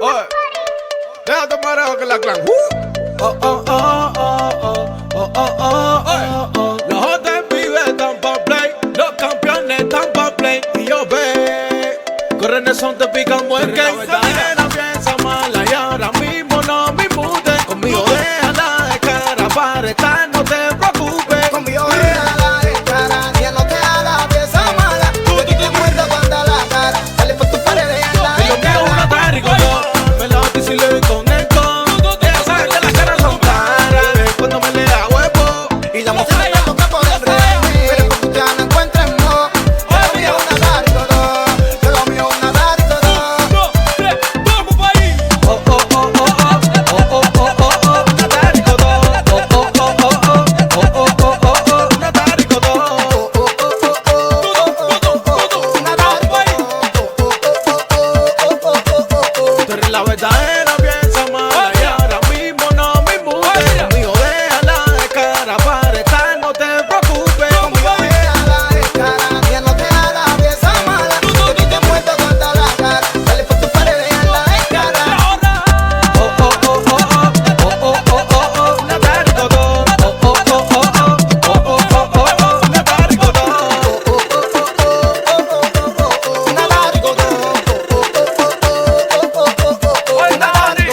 Oye, déjate parejo que la clan. Oh, oh, oh, oh, oh, oh, oh, oh, oh. Los otros pibes están pa' play, los campeones están pa' play. Y yo ve, corren el son, te pican buen que la piensa mala y ahora mismo no me impute. Conmigo déjala de cara para estar, no te preocupes. Conmigo déjala de cara, ya no te hagas pieza mala. Yo aquí te muerdo cuando la cara, dale por tu pared de anda. Y lo mío es una taricotó, me la bato y si le doy con esto. Ella sabe que las caras son caras, cuando me le da huevo. Y la mujer está loca por enredarme, pero porque ustedes no encuentran no. Yo lo mío es una taricotó, yo lo mío es una taricotó. ¡Vamos pa' ahí! Oh, oh, oh, oh, oh, oh, oh, oh, oh, una taricotó. Oh, oh, oh, oh, oh, oh, oh, oh, oh, oh, una taricotó. Tú eres la verdadera piensa mala y ahora mismo no me impute. Conmigo déjala de cara para estar, no te preocupes. Conmigo déjala de cara, ya no te hagas pieza mala. Yo aquí te muerdo cuando la cara, dale por tu pared de anda de cara. Oh, oh, oh, oh, oh, oh, oh, oh, oh, una taricotó. Oh, oh, oh, oh, oh, oh, oh, oh, oh, una taricotó.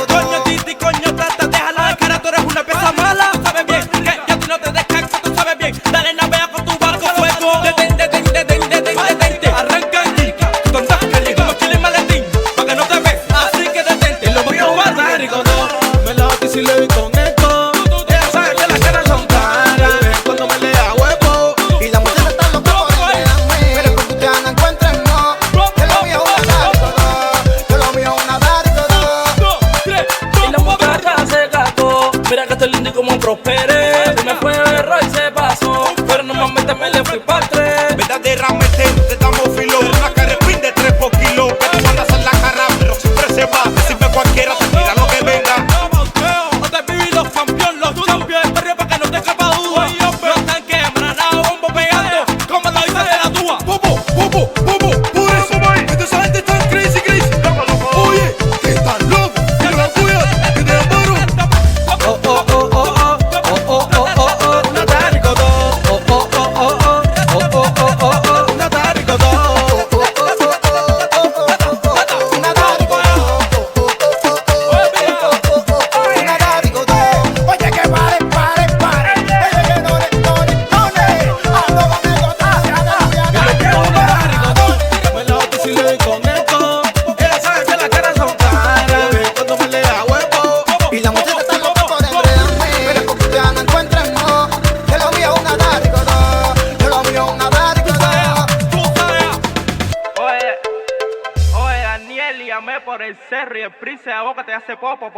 Coño, Titi, coño, Tata, déjala de cara, tú eres una pieza mala. Tú sabes bien que yo a ti no te descanso, tú sabes bien. Dale, navega con tu barco fuego. Detente, arranca allí, con Tascali, como chile en maletín, pa' que no te ves, así que detente. Lo mío va a Taricotó, me la bato y si le doy con esto. Ella sabe que las caras son caras, cuando me le da huevo. Y la mujer está loca por enredarme, pero porque ustedes no encuentran no. Yo lo mío es una taricotó, yo lo mío es una taricotó. Y la muchacha se gastó. Mira que estoy lindo y como prosperé. Se me fue el error y se pasó, pero normalmente me le fui pa'l tres. Verdaderamente te damos filo. Una carrepín de 3 por kilo. Que tú andas en la cara, pero siempre se va. Sirve cualquiera, te tira lo que venga. No te viví los campeones, los champions. Perrio pa' que no te quepa duda. Los tanques, granado, bombo pegando, como lo hice de la tuya. Por eso, man. Esta gente está crazy. Oye, que están locos. Que la tuya, que te amaron. Oh, oh, oh, oh, oh, oh, oh, oh, oh, una taricotó. Oh, oh, oh, oh, oh, oh, oh, oh, oh, oh, una taricotó. Una taricotó, una taricotó. Oye que pare. Oye que no. Ando con el contrario, Una taricotó, me la bato y si le doy con esto. Ella sabe que las caras son caras, cuando me le da huevo. y la muchacha está loca por enredarme, pero porque ustedes no encuentran no. Que lo mío es una taricotó, yo lo mío es una taricotó. Oye, Daniel, llamé por el cerro y el príncipe de boca te hace popo.